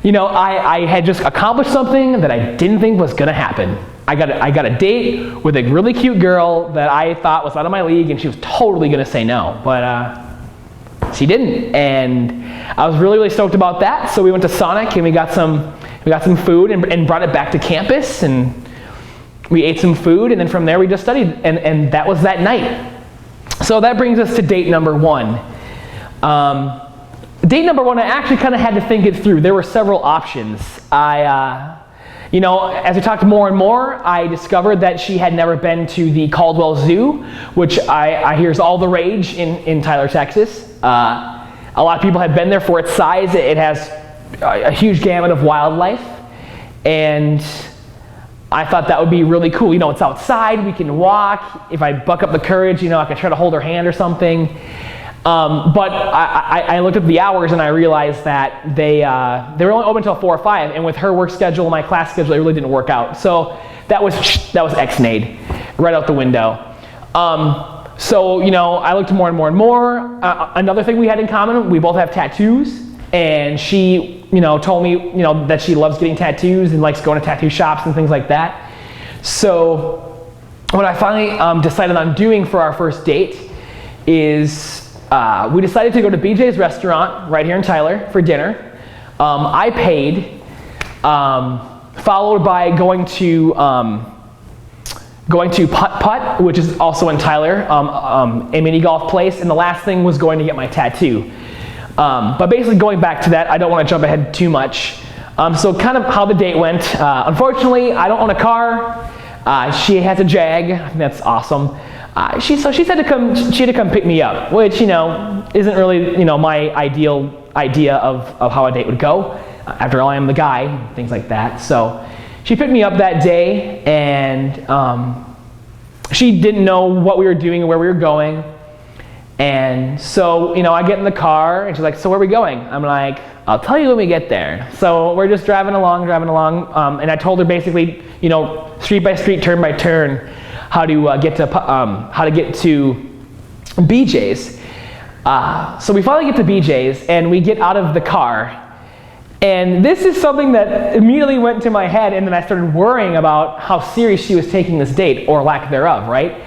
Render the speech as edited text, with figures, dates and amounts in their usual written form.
I had just accomplished something that I didn't think was gonna happen. I got a date with a really cute girl that I thought was out of my league, and she was totally gonna say no, but she didn't, and I was really, really stoked about that. So we went to Sonic and we got some food and brought it back to campus, and we ate some food, and then from there we just studied, and that was that night. So that brings us to date number one. Date number one, I actually kind of had to think it through. There were several options. As we talked more and more, I discovered that she had never been to the Caldwell Zoo, which I hear is all the rage in Tyler, Texas. A lot of people have been there for its size. It has a huge gamut of wildlife, and I thought that would be really cool. It's outside, we can walk. If I buck up the courage, I could try to hold her hand or something. But I looked at the hours and I realized that they were only open until 4 or 5, and with her work schedule and my class schedule, it really didn't work out. So that was ex-nayed right out the window. I looked more and more and more. Another thing we had in common, we both have tattoos, and she told me that she loves getting tattoos and likes going to tattoo shops and things like that. So what I finally decided on doing for our first date is we decided to go to BJ's restaurant right here in Tyler for dinner. I paid, followed by going to Putt Putt, which is also in Tyler, a mini golf place, and the last thing was going to get my tattoo. But basically going back to that, I don't want to jump ahead too much. So kind of how the date went. Unfortunately, I don't own a car. She has a Jag. I think that's awesome. She had to come pick me up, which isn't really my ideal idea of how a date would go. After all, I am the guy, things like that. So she picked me up that day, and she didn't know what we were doing and where we were going. And so I get in the car, and she's like, "So where are we going?" I'm like, "I'll tell you when we get there." So we're just driving along, and I told her basically, street by street, turn by turn, how to get to BJ's. So we finally get to BJ's, and we get out of the car, and this is something that immediately went to my head, and then I started worrying about how serious she was taking this date, or lack thereof, right?